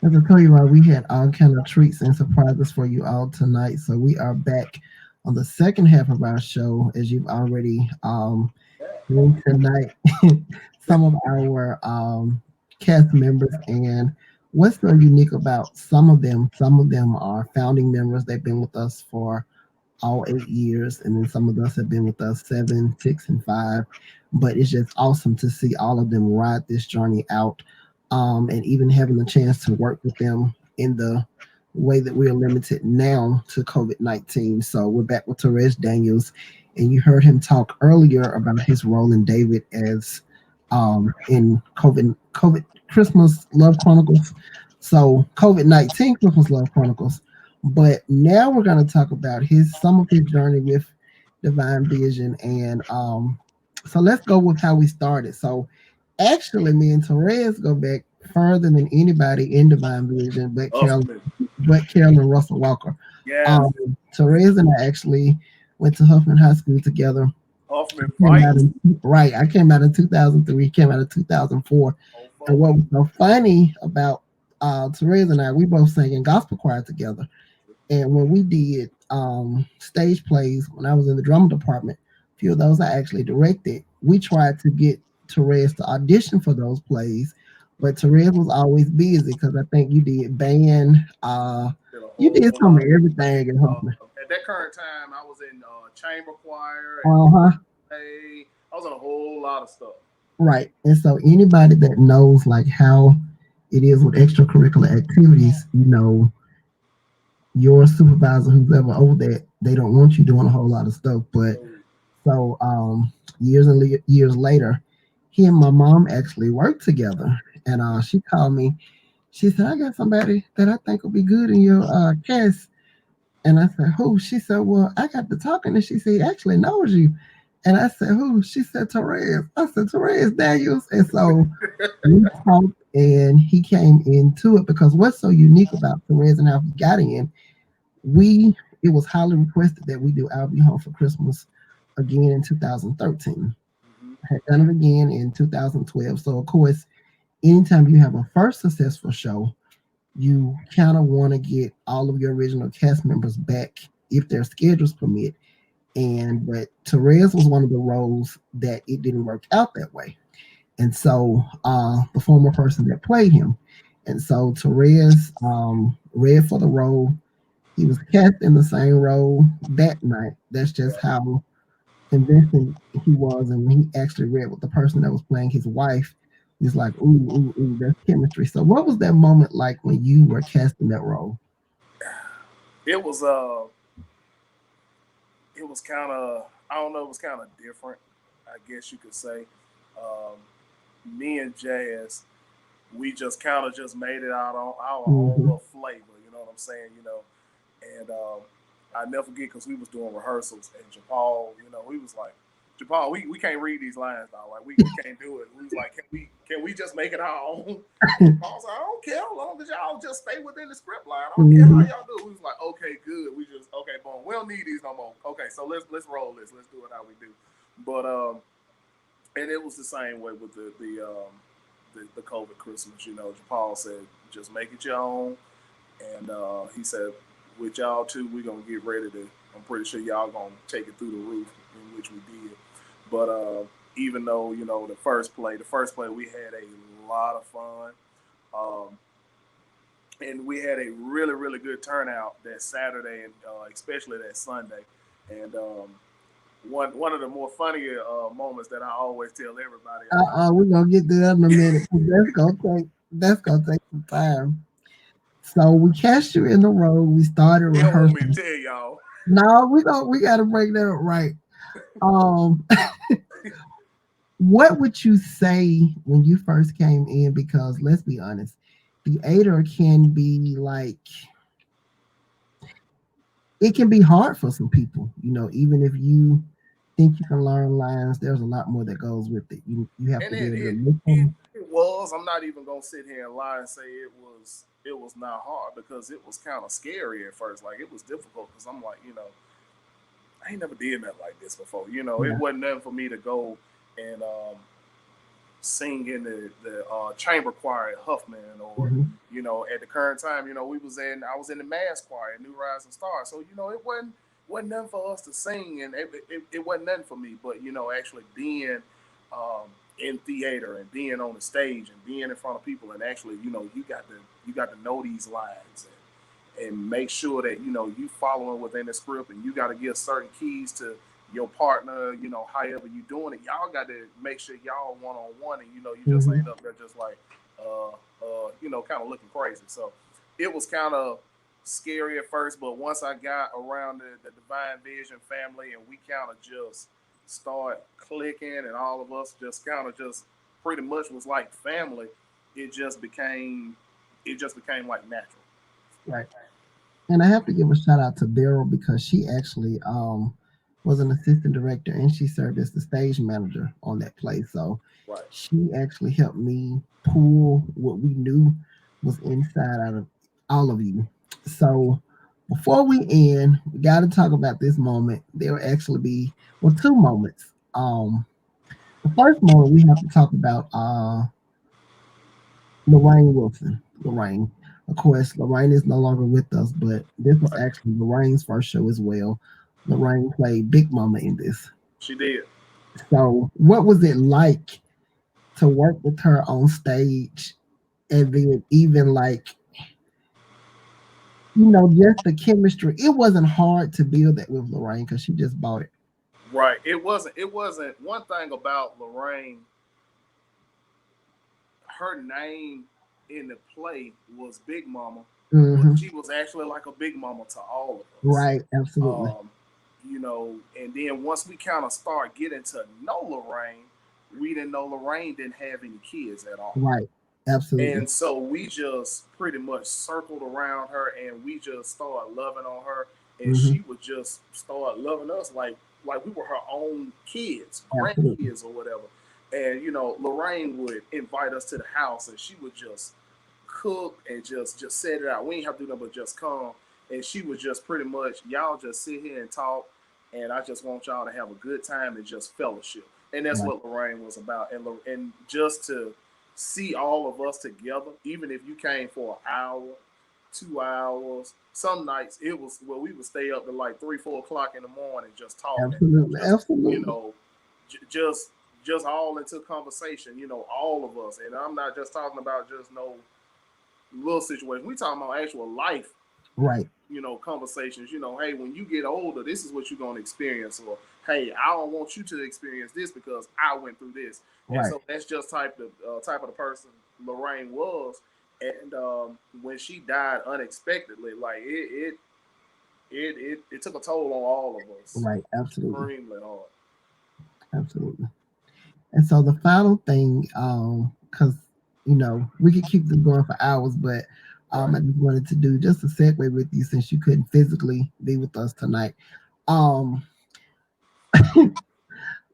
As I told you, we had all kind of treats and surprises for you all tonight. So we are back on the second half of our show, as you've already seen tonight. Some of our cast members, and what's so unique about some of them? Some of them are founding members. They've been with us for all 8 years, and then some of us have been with us 7, 6, and 5. But it's just awesome to see all of them ride this journey out, and even having the chance to work with them in the way that we're limited now to COVID-19. So we're back with Torez Daniels, and you heard him talk earlier about his role in David as in COVID Christmas Love Chronicles. So COVID-19 Christmas Love Chronicles. But now we're going to talk about his some of his journey with Divine Vision, and so let's go with how we started. So actually, me and Torres go back further than anybody in Divine Vision, Huffman. but Carol and Russell Walker. Yes. Torres and I actually went to Huffman High School together. Huffman Came out fight. in, right, I came out in 2003. Came out in 2004. Oh, And fuck. what was so funny about Therese and I, we both sang in gospel choir together. And when we did stage plays, when I was in the drama department, a few of those I actually directed. We tried to get Therese to audition for those plays, but Therese was always busy because I think you did band, Did a you whole did some of lot. everything in Huffman. At that current time, I was in chamber choir and Uh huh. hey, I was in a whole lot of stuff. Right. And so anybody that knows like how it is with extracurricular activities, your supervisor, who's ever over that, they don't want you doing a whole lot of stuff. But No, so years later, he and my mom actually worked together, and she called me. She said, "I got somebody that I think will be good in your cast." And I said, "Who?" She said, "Well, I got to talking," and she said, "He actually knows you." And I said, "Who?" She said, "Torez." I said, "Torez Daniels." And so we talked, and he came into it because what's so unique about Torez and how he got in, we it was highly requested that we do I'll Be Home for Christmas again in 2013. mm-hmm. I had done it again in 2012. So of course, anytime you have a first successful show, you kind of want to get all of your original cast members back if their schedules permit. And but Therese was one of the roles that it didn't work out that way. And so the former person that played him. And so Therese read for the role. He was cast in the same role that night. That's just how convincing he was. And when he actually read with the person that was playing his wife, he's like, ooh, ooh, ooh, there's chemistry. So what was that moment like when you were casting that role? It was it was kind of, I don't know, it was kind of different, I guess you could say. Um, Me and Jazz, we just kind of just made it out on our own Mm-hmm. little flavor. You know what I'm saying? And I never forget because we was doing rehearsals and Japal, we was like, Japal, we can't read these lines now. Like we can't do it. We was like, can we just make it our own? And Japal was like, I don't care as long as y'all just stay within the script line. I don't care how Mm-hmm. y'all do it. We was like, okay, good. We just okay, boom. We don't need these no more. Okay, so let's roll this. Let's do it how we do. But and it was the same way with the COVID Christmas. Paul said, just make it your own. And he said, with y'all too, we're gonna get ready to. I'm pretty sure y'all gonna take it through the roof, in which we did. But even though the first play, we had a lot of fun, um, and we had a really really good turnout that Saturday and especially that Sunday. And one of the more funnier moments that I always tell everybody about. We're gonna get to that in a minute. 'Cause that's gonna take some time. So we cast you in the role. We started He don't want me to rehearsing. tell y'all. No, we gotta break that up right. Um, what would you say when you first came in? Because let's be honest, theater can be like it can be hard for some people. Even if you think you can learn lines, there's a lot more that goes with it. You have And to be it able to it, it listen. it was. I'm not even gonna sit here and lie and say it was not hard because it was kind of scary at first. Like it was difficult because I'm like, I ain't never did nothing like this before. It Yeah. wasn't nothing for me to go and sing in the chamber choir at Huffman, or Mhm. at the current time, I was in the mass choir at New Rising Star. So it wasn't nothing for us to sing, and it wasn't nothing for me. But actually being in theater and being on the stage and being in front of people, and actually you got to know these lines, and make sure that you following within the script, and you got to give certain keys to your partner. However you doing it, y'all got to make sure y'all one on one, and you just Mhm. ain't up there just like kind of looking crazy. So it was kind of scary at first, but once I got around the Divine Vision family, and we kind of just start clicking, and all of us just kind of just pretty much was like family. It just became like natural. Right. And I have to give a shout out to Beryl because she actually was an assistant director and she served as the stage manager on that play. So Right. she actually helped me pull what we knew was inside out of all of you. So before we end, we got to talk about this moment. There will actually be two moments. The first moment we have to talk about Lorraine Wilson. Lorraine. Of course, Lorraine is no longer with us, but this was Right. actually Lorraine's first show as well. Lorraine played Big Mama in this. She did. So, what was it like to work with her on stage? And then, even like, just the chemistry. It wasn't hard to build that with Lorraine because she just bought it. Right. It wasn't one thing about Lorraine. Her name in the play was Big Mama, but Hmm. she was actually like a big mama to all of us. Right, absolutely. Um, and then once we kind of start getting to know Lorraine, we didn't know Lorraine didn't have any kids at all. Right, absolutely. And so we just pretty much circled around her, and we just started loving on her, and Hmm. she would just start loving us like we were her own kids, Absolutely. grandkids or whatever. And Lorraine would invite us to the house, and she would just cook and just set it out. We ain't have to do nothing but just come, and she would just pretty much y'all just sit here and talk, and I just want y'all to have a good time and just fellowship. And that's Right. what Lorraine was about. And just to see all of us together, even if you came for an hour, 2 hours. Some nights it was where we would stay up to like 3, 4 o'clock in the morning just talking, Absolutely. just you Absolutely. know, just all into conversation. All of us, and I'm not just talking about just no little situation. We talking about actual life, Right. conversations. Hey, when you get older, this is what you're gonna experience, or hey, I don't want you to experience this because I went through this. And Right. so that's just type of the person Lorraine was. And when she died unexpectedly, like it took a toll on all of us, Right. Absolutely. extremely hard. Absolutely. And so the final thing, because we could keep this going for hours, but Right. I just wanted to do just a segue with you since you couldn't physically be with us tonight. Um,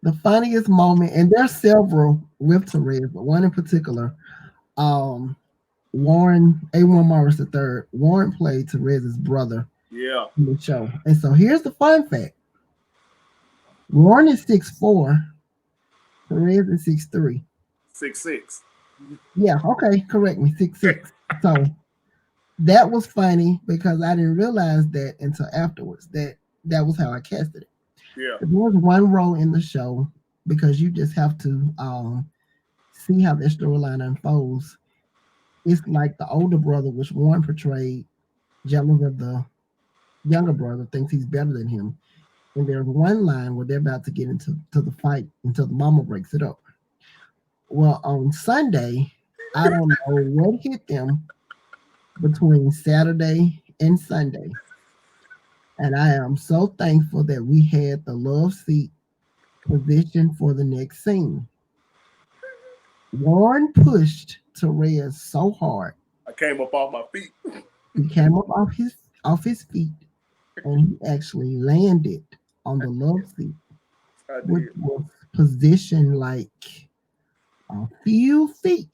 the funniest moment, and there's several with Torez, but one in particular, um, Warren A1 Morris III. Warren played Torez's brother Yeah. in the show, and so here's the fun fact: Warren is 6'4", Torez is 6'3". 6'6". Yeah, okay, correct me, 6'6". So that was funny because I didn't realize that until afterwards that was how I casted it. Yeah. There was one role in the show because you just have to see how the storyline unfolds. It's like the older brother, which Warren portrayed, jealous of the younger brother, thinks he's better than him. And there's one line where they're about to get into the fight until the mama breaks it up. Well, on Sunday, I don't know what hit them between Saturday and Sunday. And I am so thankful that we had the love seat position for the next scene. Warren pushed Torres so hard I came up off my feet. he came up off his feet and he actually landed on the love seat, I which did. was positioned like a few feet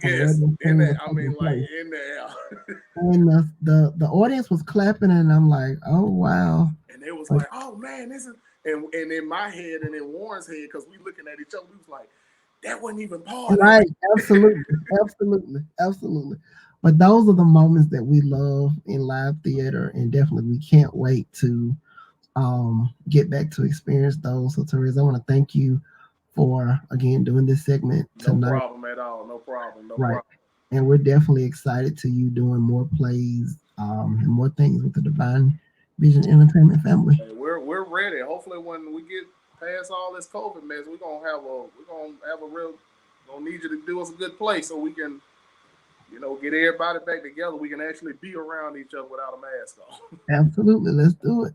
from where Yes. the In scene that, was I taking mean, like place. in there. And the audience was clapping, and I'm like, oh wow. And it was But like, oh man, this is, and in my head and in Warren's head, because we looking at each other, we was like, that wasn't even part of Right, it. absolutely, absolutely, absolutely. But those are the moments that we love in live theater, and definitely we can't wait to get back to experience those. So, Therese, I want to thank you for again doing this segment No tonight. problem at all. No problem. No Right, problem. and we're definitely excited to you doing more plays and more things with the Divine Vision Entertainment family. Hey, we're ready. Hopefully, when we get past all this COVID mess, we're gonna have a real. Gonna need you to do us a good play so we can, get everybody back together. We can actually be around each other without a mask on. Absolutely, let's do it.